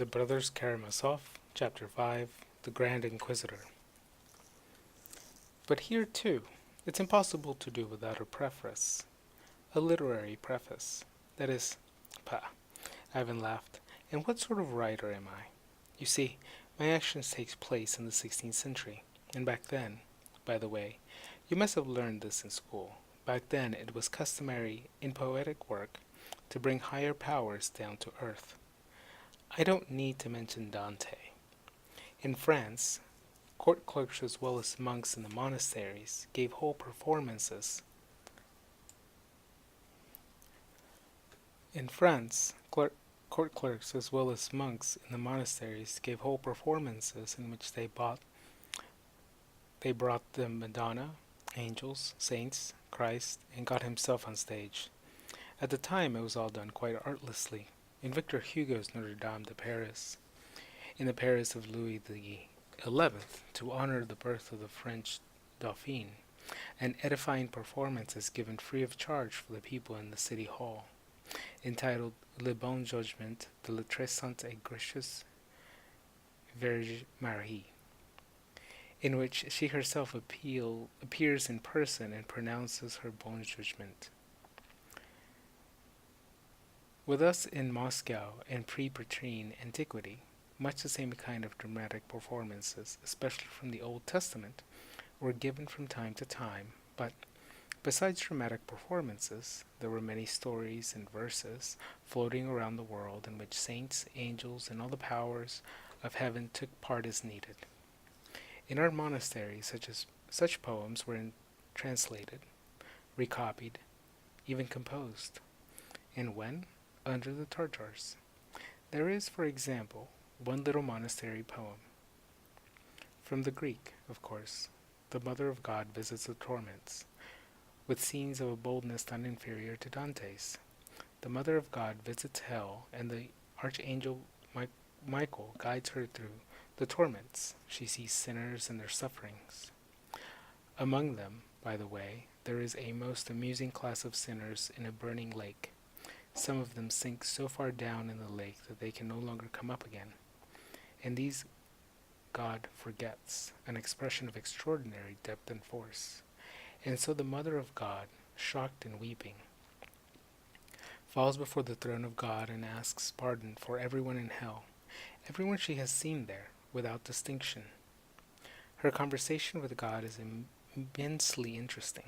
The Brothers Karamazov, Chapter 5, The Grand Inquisitor. But here, too, it's impossible to do without a preface. A literary preface. That is, pah, Ivan laughed. And what sort of writer am I? You see, my actions take place in the 16th century, and back then, by the way, you must have learned this in school. Back then it was customary in poetic work to bring higher powers down to earth. I don't need to mention Dante. In France, court clerks as well as monks in the monasteries gave whole performances. In France, court clerks as well as monks in the monasteries gave whole performances in which they brought the Madonna, angels, saints, Christ, and God himself on stage. At the time it was all done quite artlessly. In Victor Hugo's Notre Dame de Paris, in the Paris of Louis XI, to honor the birth of the French Dauphin, an edifying performance is given free of charge for the people in the city hall, entitled Le Bon Jugement de la Très Sainte et Gracieuses Vierge Marie, in which she herself appears in person and pronounces her bon judgment. With us in Moscow in pre-Petrine antiquity, much the same kind of dramatic performances, especially from the Old Testament, were given from time to time, but besides dramatic performances, there were many stories and verses floating around the world in which saints, angels, and all the powers of heaven took part as needed. In our monasteries, such poems were translated, recopied, even composed. And when? Under the Tartars. There is, for example, one little monastery poem. From the Greek, of course, the Mother of God visits the torments, with scenes of a boldness not inferior to Dante's. The Mother of God visits hell, and the Archangel Michael guides her through the torments. She sees sinners and their sufferings. Among them, by the way, there is a most amusing class of sinners in a burning lake. Some of them sink so far down in the lake that they can no longer come up again. And these God forgets, an expression of extraordinary depth and force. And so the Mother of God, shocked and weeping, falls before the throne of God and asks pardon for everyone in hell, everyone she has seen there, without distinction. Her conversation with God is immensely interesting.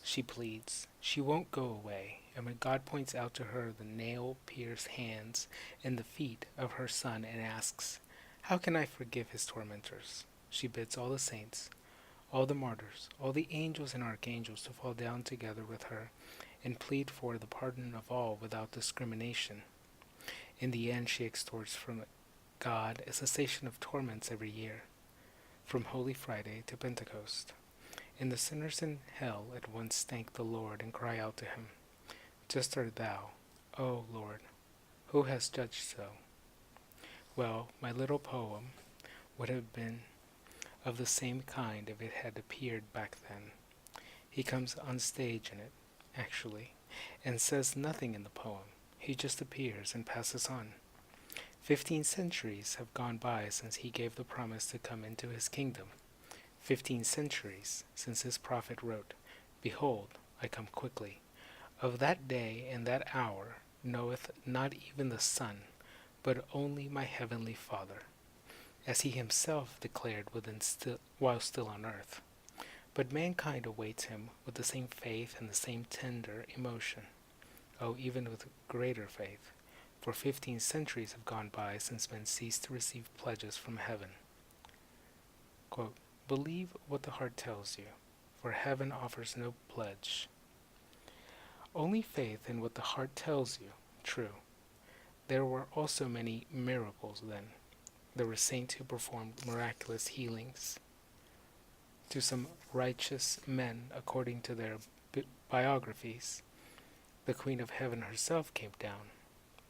She pleads. She won't go away, and when God points out to her the nail-pierced hands and the feet of her Son and asks, "How can I forgive his tormentors?" she bids all the saints, all the martyrs, all the angels and archangels to fall down together with her and plead for the pardon of all without discrimination. In the end she extorts from God a cessation of torments every year, from Holy Friday to Pentecost. And the sinners in hell at once thank the Lord and cry out to him, "Just art thou, O Lord, who hast judged so." Well, my little poem would have been of the same kind if it had appeared back then. He comes on stage in it, actually, and says nothing in the poem. He just appears and passes on. 15 centuries have gone by since he gave the promise to come into his kingdom. 15 centuries since his prophet wrote, "Behold, I come quickly. Of that day and that hour knoweth not even the Son, but only my heavenly Father," as he himself declared while still on earth. But mankind awaits him with the same faith and the same tender emotion. Oh, even with greater faith, for 15 centuries have gone by since men ceased to receive pledges from heaven. Quote, "Believe what the heart tells you, for heaven offers no pledge." Only faith in what the heart tells you. True. There were also many miracles then. There were saints who performed miraculous healings to some righteous men according to their biographies. The Queen of Heaven herself came down.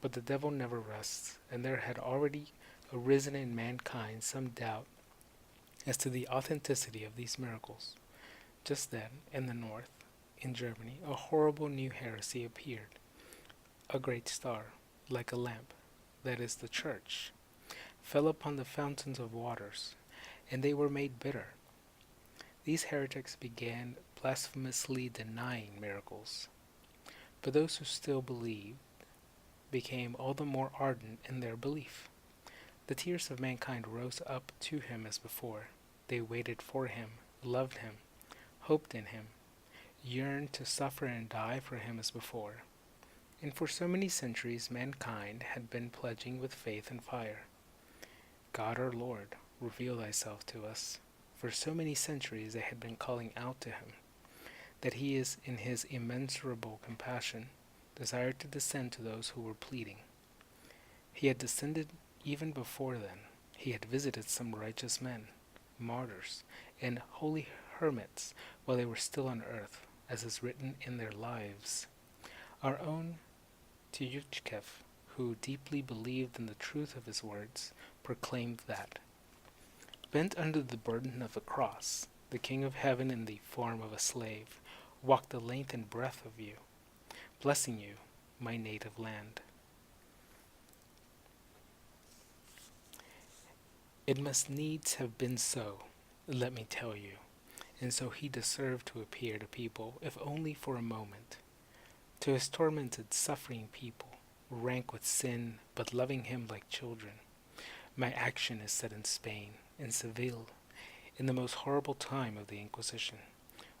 But the devil never rests, and there had already arisen in mankind some doubt as to the authenticity of these miracles. Just then, in the north, in Germany, a horrible new heresy appeared. A great star, like a lamp, that is the Church. fell upon the fountains of waters, and they were made bitter. These heretics began blasphemously denying miracles, but those who still believed became all the more ardent in their belief. The tears of mankind rose up to him as before. They waited for him, loved him, hoped in him, yearned to suffer and die for him as before. And for so many centuries mankind had been pledging with faith and fire, God our Lord, reveal thyself to us. For so many centuries they had been calling out to him, that he is in his immeasurable compassion desired to descend to those who were pleading. He had descended even before then. He had visited some righteous men, martyrs, and holy hermits while they were still on earth, as is written in their lives. Our own Tyutchev, who deeply believed in the truth of his words, proclaimed that, bent under the burden of the cross, the King of Heaven in the form of a slave walked the length and breadth of you, blessing you, my native land. It must needs have been so, let me tell you, and so he deserved to appear to people, if only for a moment, to his tormented, suffering people, rank with sin, but loving him like children. My action is set in Spain, in Seville, in the most horrible time of the Inquisition,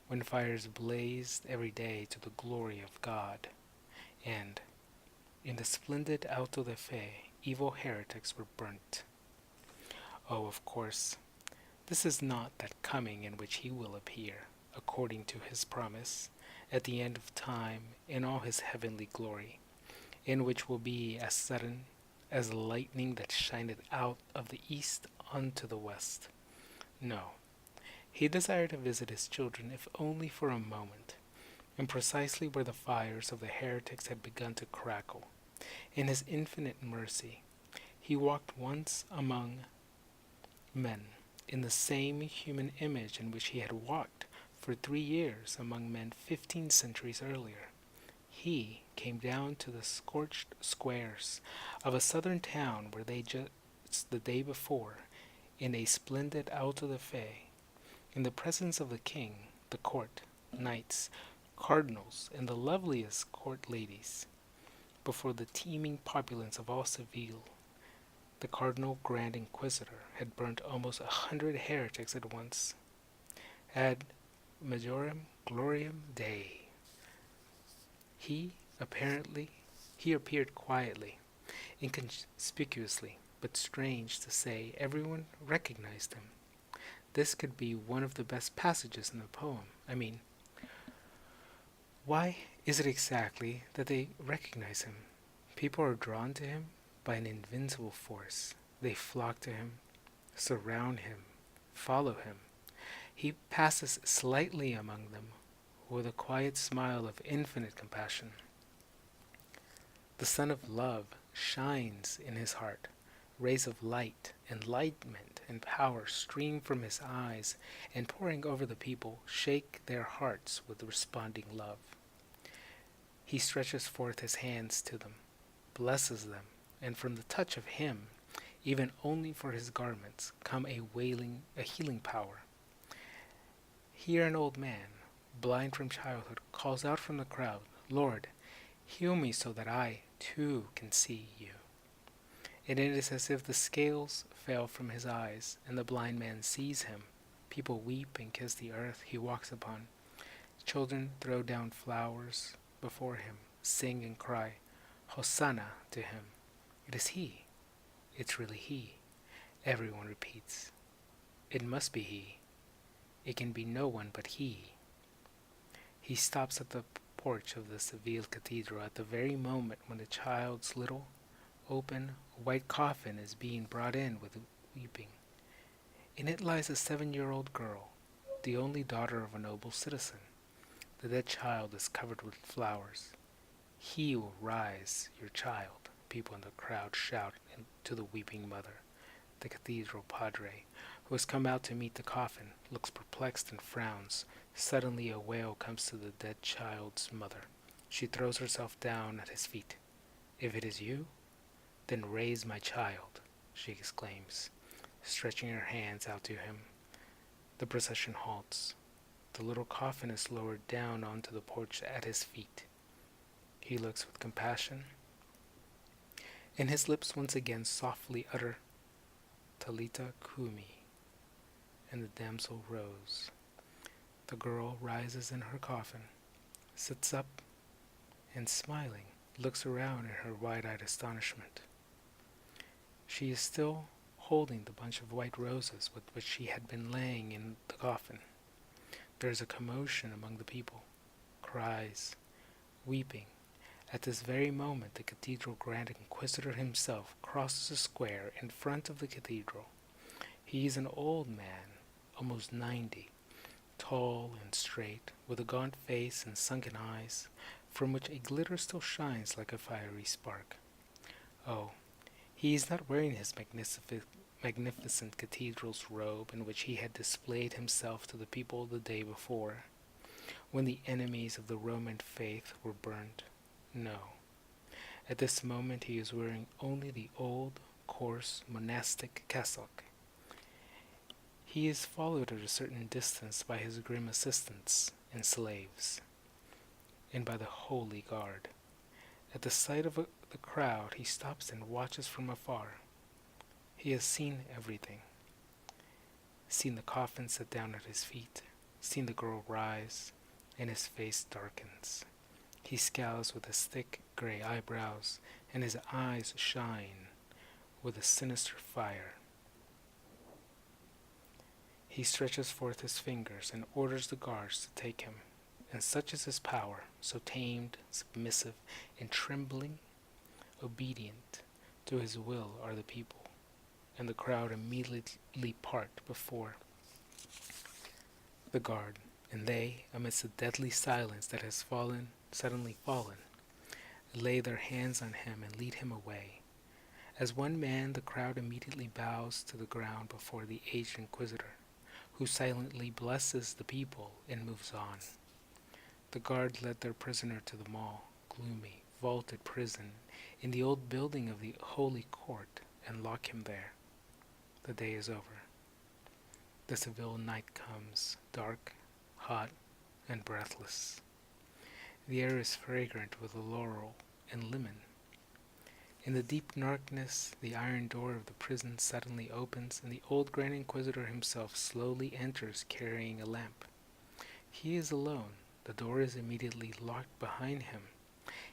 when fires blazed every day to the glory of God, and, in the splendid auto de fe, evil heretics were burnt. Oh, of course, this is not that coming in which he will appear, according to his promise, at the end of time in all his heavenly glory, in which will be as sudden as lightning that shineth out of the east unto the west. No, he desired to visit his children, if only for a moment, and precisely where the fires of the heretics had begun to crackle. In his infinite mercy, he walked once among men, in the same human image in which he had walked for 3 years among men 15 centuries earlier. He came down to the scorched squares of a southern town where they just the day before, in a splendid auto de fe, in the presence of the king, the court, knights, cardinals, and the loveliest court ladies, before the teeming populace of all Seville, the Cardinal Grand Inquisitor had burnt almost 100 heretics at once. Ad majorem gloriam Dei. He appeared quietly, inconspicuously, but strange to say, everyone recognized him. This could be one of the best passages in the poem. I mean, why is it exactly that they recognize him? People are drawn to him by an invincible force. They flock to him, surround him, follow him. He passes slightly among them with a quiet smile of infinite compassion. The sun of love shines in his heart. Rays of light, enlightenment, and power stream from his eyes, and pouring over the people, shake their hearts with responding love. He stretches forth his hands to them, blesses them, and from the touch of him, even only for his garments, come a healing power. Here an old man, blind from childhood, calls out from the crowd, Lord, heal me so that I, too, can see you. And it is as if the scales fell from his eyes, and the blind man sees him. People weep and kiss the earth he walks upon. Children throw down flowers before him, sing and cry, Hosanna to him. It is he. It's really he. Everyone repeats. It must be he. It can be no one but he. He stops at the porch of the Seville Cathedral at the very moment when the child's little, open, white coffin is being brought in with weeping. In it lies a 7-year-old girl, the only daughter of a noble citizen. The dead child is covered with flowers. He will rise, your child, people in the crowd shout to the weeping mother. The cathedral padre, who has come out to meet the coffin, looks perplexed and frowns. Suddenly a wail comes to the dead child's mother. She throws herself down at his feet. If it is you, then raise my child. she exclaims, stretching her hands out to him. The procession halts. The little coffin is lowered down onto the porch at his feet. He looks with compassion, and his lips once again softly utter, Talita Kumi, and the damsel rose. The girl rises in her coffin, sits up, and smiling, looks around in her wide-eyed astonishment. She is still holding the bunch of white roses with which she had been laying in the coffin. There is a commotion among the people, cries, weeping. At this very moment, the cathedral Grand Inquisitor himself crosses the square in front of the cathedral. He is an old man, almost 90, tall and straight, with a gaunt face and sunken eyes, from which a glitter still shines like a fiery spark. Oh, he is not wearing his magnificent cathedral's robe in which he had displayed himself to the people the day before, when the enemies of the Roman faith were burned. No. At this moment he is wearing only the old, coarse, monastic cassock. He is followed at a certain distance by his grim assistants and slaves, and by the holy guard. At the sight of the crowd he stops and watches from afar. He has seen everything. Seen the coffin set down at his feet, seen the girl rise, and his face darkens. He scowls with his thick gray eyebrows, and his eyes shine with a sinister fire. He stretches forth his fingers and orders the guards to take him, and such is his power, so tamed, submissive, and trembling, obedient to his will are the people, and the crowd immediately part before the guard, and they, amidst the deadly silence that has suddenly fallen, lay their hands on him and lead him away. As one man, the crowd immediately bows to the ground before the aged inquisitor, who silently blesses the people and moves on. The guard led their prisoner to the gloomy, vaulted prison in the old building of the Holy Court and lock him there. The day is over. The Seville night comes, dark, hot, and breathless. The air is fragrant with laurel and lemon. In the deep darkness, the iron door of the prison suddenly opens, and the old Grand Inquisitor himself slowly enters carrying a lamp. He is alone. The door is immediately locked behind him.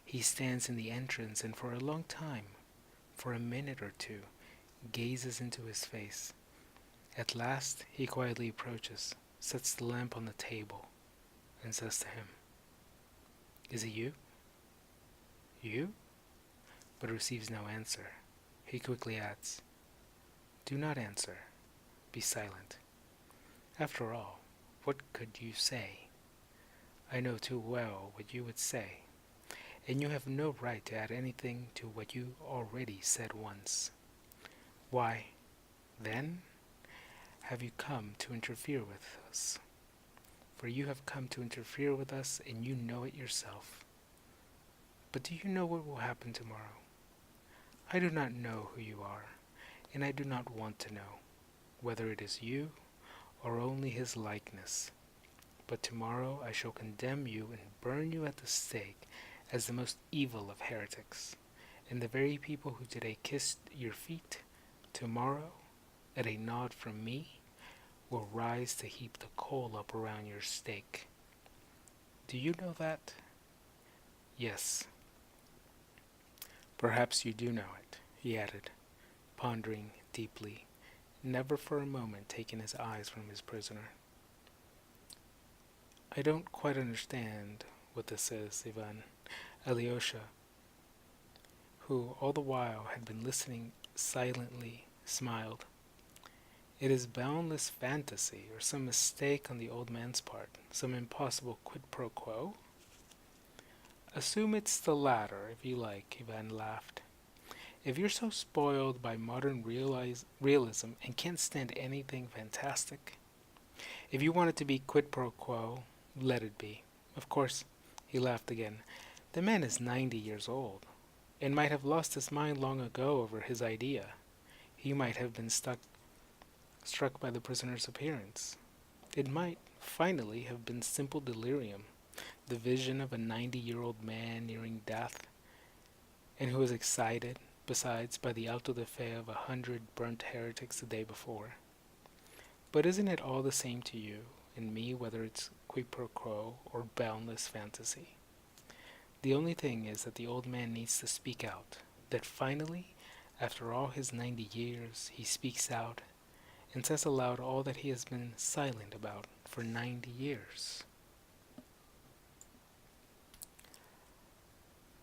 He stands in the entrance and for a long time, for a minute or two, gazes into his face. At last he quietly approaches, sets the lamp on the table, and says to him, "Is it you? You?" But receives no answer. He quickly adds, "Do not answer. Be silent. After all, what could you say? I know too well what you would say, and you have no right to add anything to what you already said once. Why, then, have you come to interfere with us? For you have come to interfere with us, and you know it yourself. But do you know what will happen tomorrow? I do not know who you are, and I do not want to know, whether it is you or only his likeness. But tomorrow I shall condemn you and burn you at the stake as the most evil of heretics, and the very people who today kissed your feet, tomorrow, at a nod from me, will rise to heap the coal up around your stake. Do you know that? Yes. Perhaps you do know it," he added, pondering deeply, never for a moment taking his eyes from his prisoner. "I don't quite understand what this is, Ivan." Alyosha, who all the while had been listening silently, smiled. "It is boundless fantasy, or some mistake on the old man's part, some impossible quid pro quo?" "Assume it's the latter, if you like," Ivan laughed. "If you're so spoiled by modern realism and can't stand anything fantastic, if you want it to be quid pro quo, let it be. Of course," he laughed again, "the man is 90 years old, and might have lost his mind long ago over his idea. He might have been struck by the prisoner's appearance. It might, finally, have been simple delirium, the vision of a 90-year-old man nearing death, and who was excited, besides, by the auto de fe of 100 burnt heretics the day before. But isn't it all the same to you and me whether it's quid pro quo or boundless fantasy? The only thing is that the old man needs to speak out, that finally, after all his 90 years, he speaks out and says aloud all that he has been silent about for 90 years.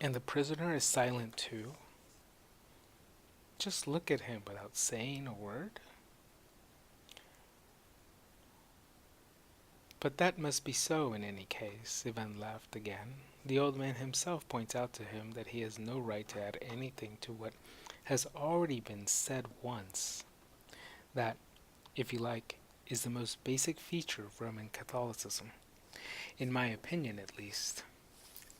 And the prisoner is silent too. Just look at him without saying a word. But that must be so in any case, Ivan laughed again. The old man himself points out to him that he has no right to add anything to what has already been said once. That, if you like, is the most basic feature of Roman Catholicism. In my opinion, at least.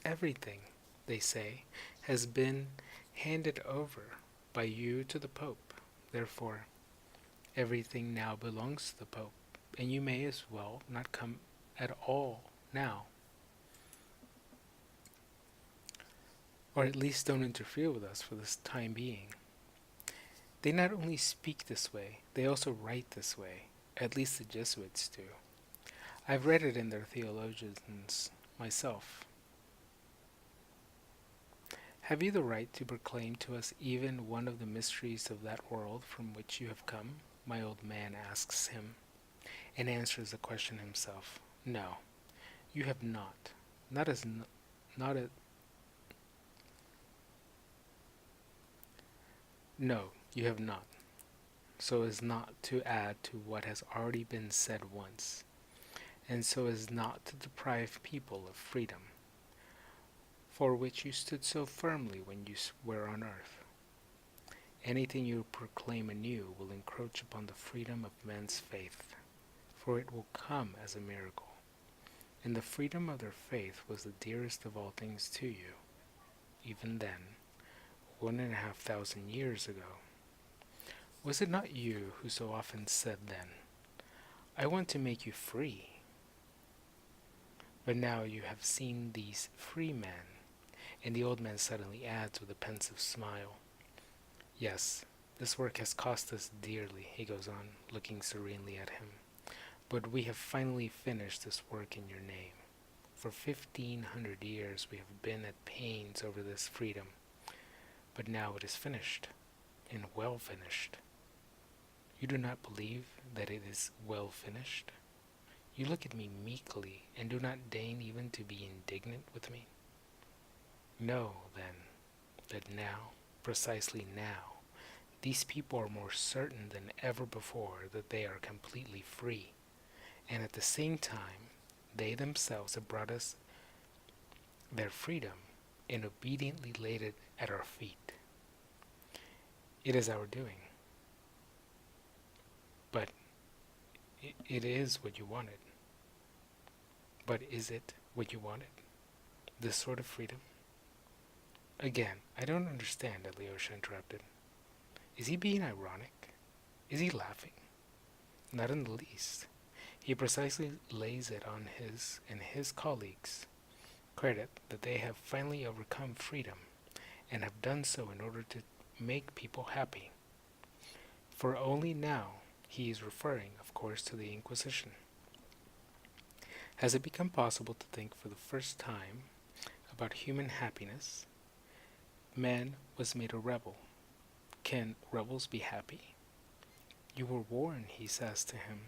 Everything, they say, has been handed over by you to the Pope. Therefore, everything now belongs to the Pope, and you may as well not come at all now. Or at least don't interfere with us for this time being. They not only speak this way, they also write this way. At least the Jesuits do. I've read it in their theologians myself. Have you the right to proclaim to us even one of the mysteries of that world from which you have come? My old man asks him, and answers the question himself. No, you have not. Not as not a No, you have not. So as not to add to what has already been said once, and so as not to deprive people of freedom, for which you stood so firmly when you were on earth. Anything you proclaim anew will encroach upon the freedom of men's faith, for it will come as a miracle. And the freedom of their faith was the dearest of all things to you, even then, 1,500 years ago. Was it not you who so often said then, I want to make you free? But now you have seen these free men, and the old man suddenly adds with a pensive smile, yes, this work has cost us dearly, he goes on, looking serenely at him. But we have finally finished this work in your name. For 1,500 years we have been at pains over this freedom, but now it is finished, and well finished. You do not believe that it is well finished? You look at me meekly, and do not deign even to be indignant with me? Know, then, that now, precisely now, these people are more certain than ever before that they are completely free, and at the same time, they themselves have brought us their freedom and obediently laid it at our feet. It is our doing. But it is what you wanted. But is it what you wanted? This sort of freedom? Again, I don't understand, Alyosha interrupted. Is he being ironic? Is he laughing? Not in the least. He precisely lays it on his and his colleagues' credit that they have finally overcome freedom, and have done so in order to make people happy. For only now, he is referring, of course, to the Inquisition. Has it become possible to think for the first time about human happiness? Man was made a rebel. Can rebels be happy? You were warned, he says to him.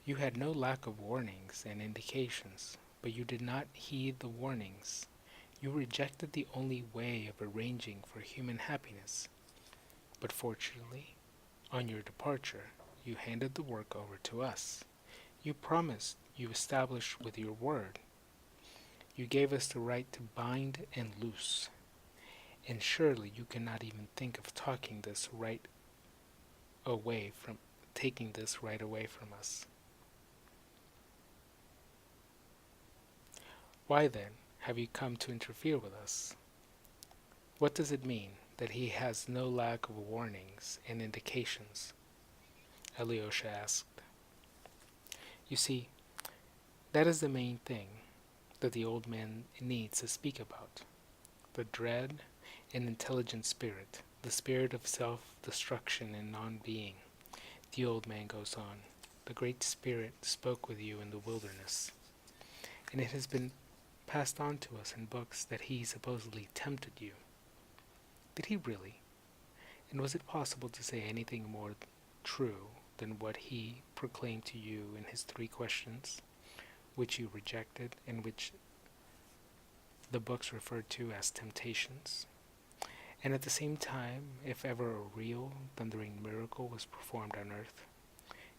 You had no lack of warnings and indications, but you did not heed the warnings. You rejected the only way of arranging for human happiness. But fortunately, on your departure, you handed the work over to us. You promised, you established with your word. You gave us the right to bind and loose. And surely you cannot even think of taking this right away from us. Why then have you come to interfere with us? What does it mean, that he has no lack of warnings and indications? Alyosha asked. You see, that is the main thing that the old man needs to speak about. The dread and intelligent spirit, the spirit of self-destruction and non-being. The old man goes on. The Great Spirit spoke with you in the wilderness, and it has been passed on to us in books that he supposedly tempted you. Did he really? And was it possible to say anything more true than what he proclaimed to you in his 3 questions, which you rejected and which the books referred to as temptations? And at the same time, if ever a real thundering miracle was performed on earth,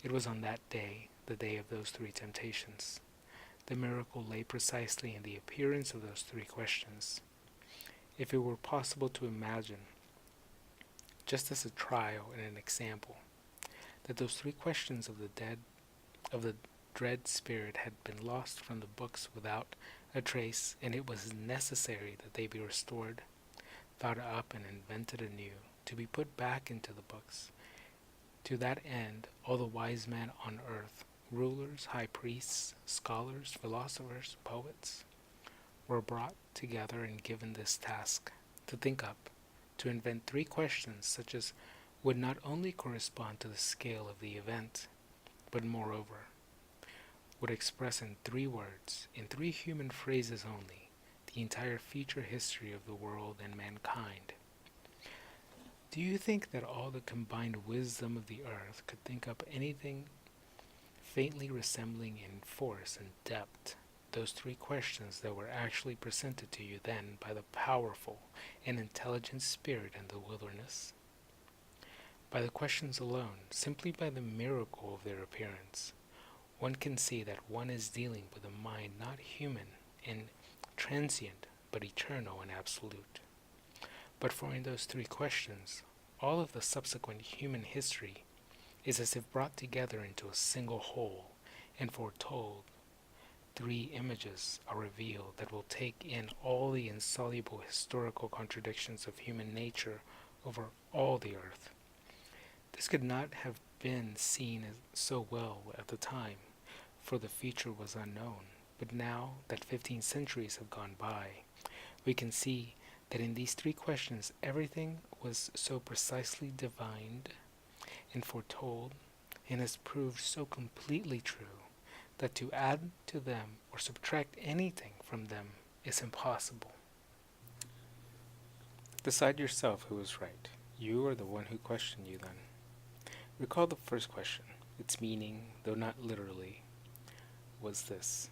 it was on that day, the day of those 3 temptations. The miracle lay precisely in the appearance of those 3 questions. If it were possible to imagine, just as a trial and an example, that those 3 questions of the dread spirit had been lost from the books without a trace, and it was necessary that they be restored, thought up and invented anew, to be put back into the books. To that end, all the wise men on earth, rulers, high priests, scholars, philosophers, poets, were brought together and given this task, to think up, to invent 3 questions such as would not only correspond to the scale of the event, but moreover, would express in 3 words, in 3 human phrases only, the entire future history of the world and mankind. Do you think that all the combined wisdom of the earth could think up anything faintly resembling in force and depth those 3 questions that were actually presented to you then by the powerful and intelligent spirit in the wilderness? By the questions alone, simply by the miracle of their appearance, one can see that one is dealing with a mind not human and transient, but eternal and absolute. But for in those 3 questions, all of the subsequent human history is as if brought together into a single whole and foretold. 3 images are revealed that will take in all the insoluble historical contradictions of human nature over all the earth. This could not have been seen so well at the time, for the future was unknown. But now that 15 centuries have gone by, we can see that in these 3 questions everything was so precisely divined and foretold, and has proved so completely true, that to add to them or subtract anything from them is impossible. Decide yourself who is right. You or the one who questioned you then. Recall the first question. Its meaning, though not literally, was this.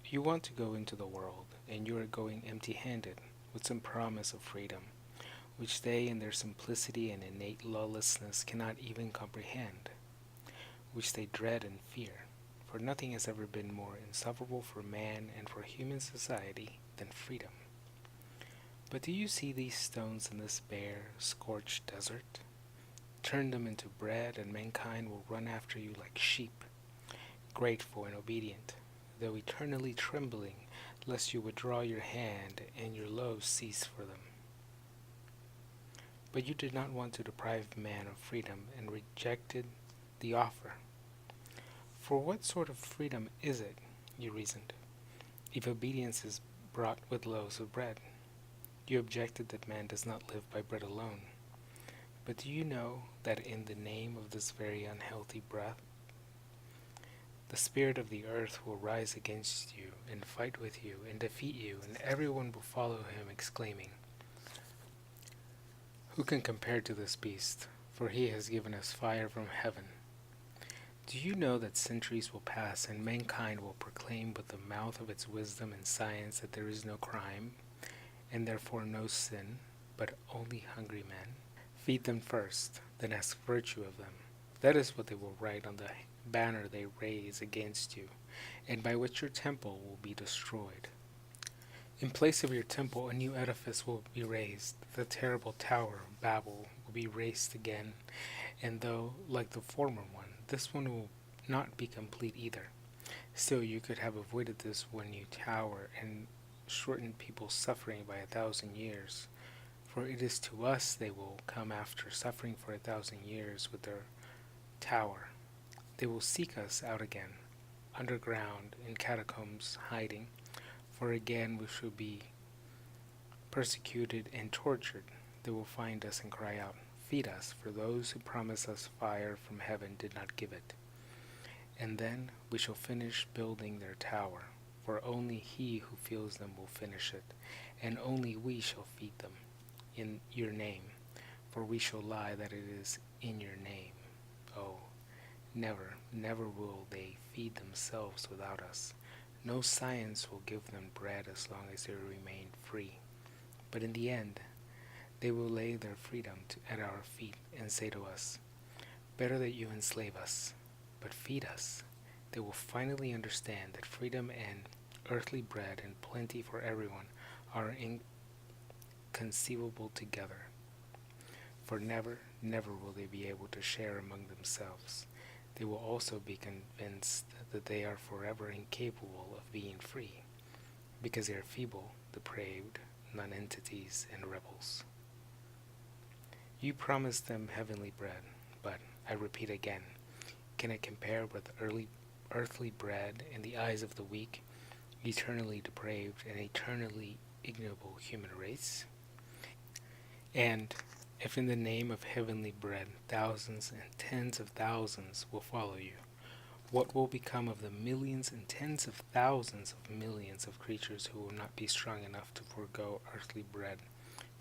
You want to go into the world, and you are going empty-handed, with some promise of freedom, which they in their simplicity and innate lawlessness cannot even comprehend, which they dread and fear, for nothing has ever been more insufferable for man and for human society than freedom. But do you see these stones in this bare, scorched desert? Turn them into bread, and mankind will run after you like sheep, grateful and obedient, though eternally trembling lest you withdraw your hand and your loaves cease for them. But you did not want to deprive man of freedom and rejected the offer. For what sort of freedom is it, you reasoned, if obedience is brought with loaves of bread? You objected that man does not live by bread alone. But do you know that in the name of this very unhealthy breath, the spirit of the earth will rise against you and fight with you and defeat you, and everyone will follow him, exclaiming, "Who can compare to this beast? For he has given us fire from heaven." Do you know that centuries will pass and mankind will proclaim with the mouth of its wisdom and science that there is no crime, and therefore no sin, but only hungry men? Feed them first, then ask virtue of them. That is what they will write on the banner they raise against you, and by which your temple will be destroyed. In place of your temple, a new edifice will be raised. The terrible tower of Babel will be raised again, and though, like the former one, this one will not be complete either, still you could have avoided this one new tower and shortened people's suffering by 1,000 years. For it is to us they will come after suffering for 1,000 years with their tower. They will seek us out again, underground, in catacombs, hiding, for again we shall be persecuted and tortured. They will find us and cry out, "Feed us," for those who promised us fire from heaven did not give it. And then we shall finish building their tower, for only he who feels them will finish it, and only we shall feed them in your name, for we shall lie that it is in your name. Oh, never, never will they feed themselves without us. No science will give them bread as long as they remain free. But in the end, they will lay their freedom at our feet and say to us, "Better that you enslave us, but feed us." They will finally understand that freedom and earthly bread and plenty for everyone are inconceivable together. For never, never will they be able to share among themselves. They will also be convinced that they are forever incapable of being free, because they are feeble, depraved, nonentities, and rebels. You promised them heavenly bread, but I repeat again, can it compare with earthly bread in the eyes of the weak, eternally depraved, and eternally ignoble human race? And if in the name of heavenly bread thousands and tens of thousands will follow you, what will become of the millions and tens of thousands of millions of creatures who will not be strong enough to forego earthly bread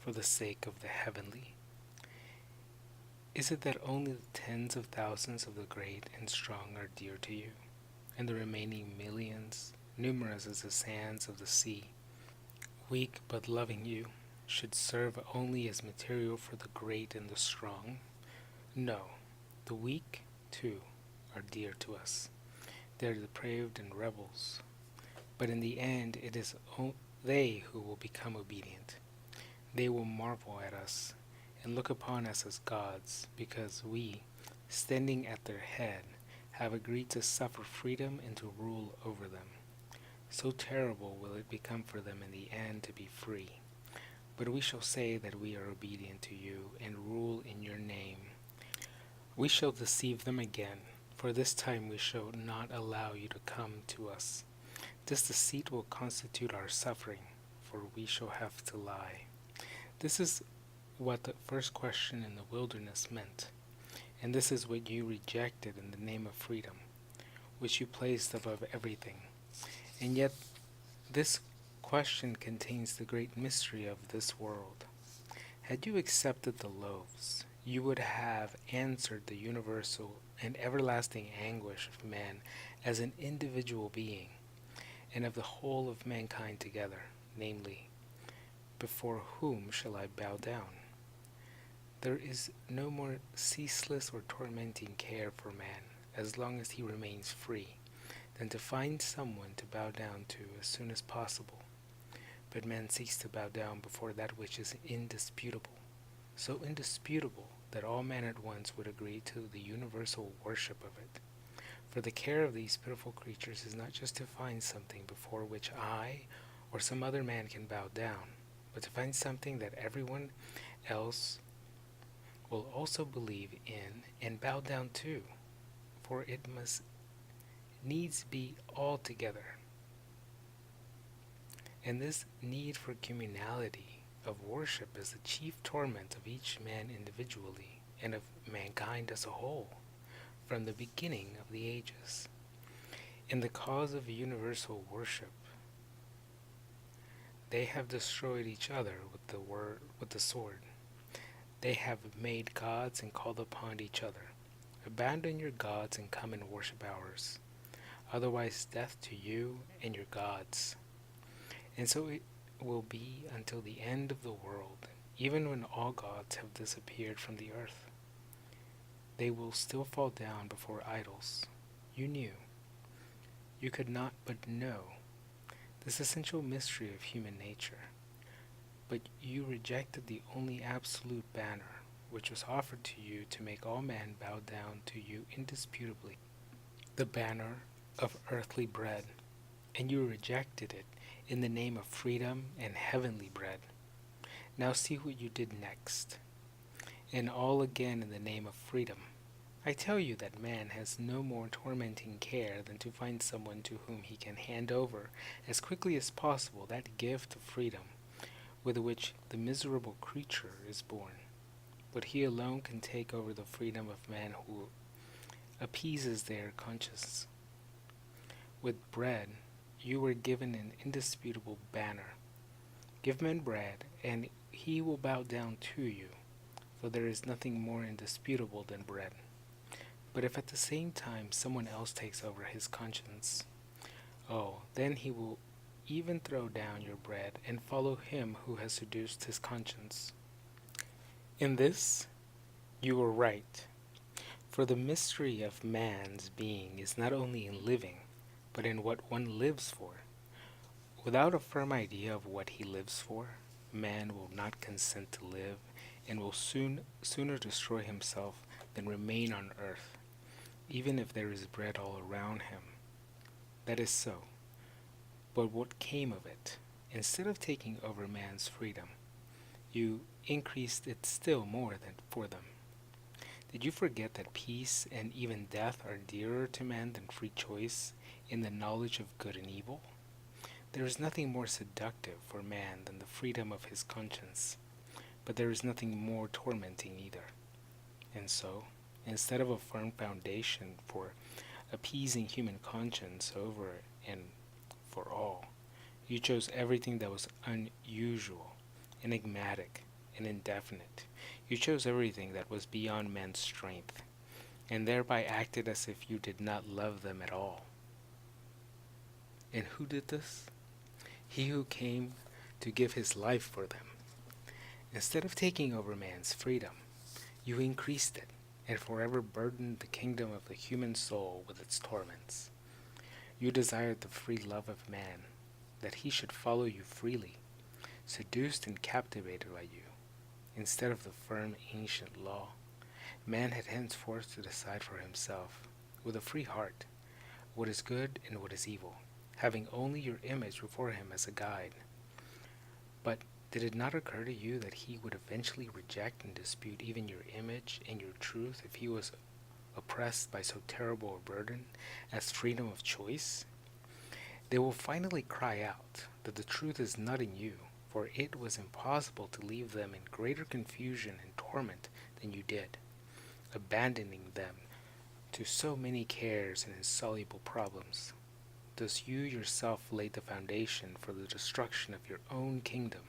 for the sake of the heavenly? Is it that only the tens of thousands of the great and strong are dear to you, and the remaining millions, numerous as the sands of the sea, weak but loving you, should serve only as material for the great and the strong? No, the weak, too, are dear to us. They are depraved and rebels, but in the end it is they who will become obedient. They will marvel at us and look upon us as gods, because we, standing at their head, have agreed to suffer freedom and to rule over them. So terrible will it become for them in the end to be free. But we shall say that we are obedient to you and rule in your name. We shall deceive them again, for this time we shall not allow you to come to us. This deceit will constitute our suffering, for we shall have to lie. This is what the first question in the wilderness meant, and this is what you rejected in the name of freedom, which you placed above everything. And yet this question contains the great mystery of this world. Had you accepted the loaves, you would have answered the universal and everlasting anguish of man as an individual being, and of the whole of mankind together, namely, before whom shall I bow down? There is no more ceaseless or tormenting care for man, as long as he remains free, than to find someone to bow down to as soon as possible. But man seeks to bow down before that which is indisputable, so indisputable that all men at once would agree to the universal worship of it. For the care of these pitiful creatures is not just to find something before which I or some other man can bow down, but to find something that everyone else will also believe in and bow down to, for it must needs be all together. And this need for communality of worship is the chief torment of each man individually and of mankind as a whole, from the beginning of the ages. In the cause of universal worship, they have destroyed each other with the sword. They have made gods and called upon each other. Abandon your gods and come and worship ours. Otherwise death to you and your gods. And so it will be until the end of the world, even when all gods have disappeared from the earth. They will still fall down before idols. You knew. You could not but know this essential mystery of human nature. But you rejected the only absolute banner which was offered to you to make all men bow down to you indisputably, the banner of earthly bread, and you rejected it in the name of freedom and heavenly bread. Now see what you did next, and all again in the name of freedom. I tell you that man has no more tormenting care than to find someone to whom he can hand over as quickly as possible that gift of freedom with which the miserable creature is born. But he alone can take over the freedom of man who appeases their conscience. With bread, you were given an indisputable banner. Give men bread, and he will bow down to you, for there is nothing more indisputable than bread. But if at the same time someone else takes over his conscience, oh, then he will even throw down your bread and follow him who has seduced his conscience. In this, you were right, for the mystery of man's being is not only in living, but in what one lives for. Without a firm idea of what he lives for, man will not consent to live and will sooner destroy himself than remain on earth, even if there is bread all around him. That is so. But what came of it? Instead of taking over man's freedom, you increased it still more than for them. Did you forget that peace and even death are dearer to man than free choice in the knowledge of good and evil? There is nothing more seductive for man than the freedom of his conscience, but there is nothing more tormenting either. And so, instead of a firm foundation for appeasing human conscience over and for all, you chose everything that was unusual, enigmatic, and indefinite. You chose everything that was beyond man's strength, and thereby acted as if you did not love them at all. And who did this? He who came to give his life for them. Instead of taking over man's freedom, you increased it and forever burdened the kingdom of the human soul with its torments. You desired the free love of man, that he should follow you freely, seduced and captivated by you. Instead of the firm ancient law, man had henceforth to decide for himself, with a free heart, what is good and what is evil, having only your image before him as a guide. But did it not occur to you that he would eventually reject and dispute even your image and your truth if he was oppressed by so terrible a burden as freedom of choice? They will finally cry out that the truth is not in you, for it was impossible to leave them in greater confusion and torment than you did, abandoning them to so many cares and insoluble problems. Thus you yourself laid the foundation for the destruction of your own kingdom,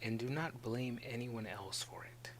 and do not blame anyone else for it.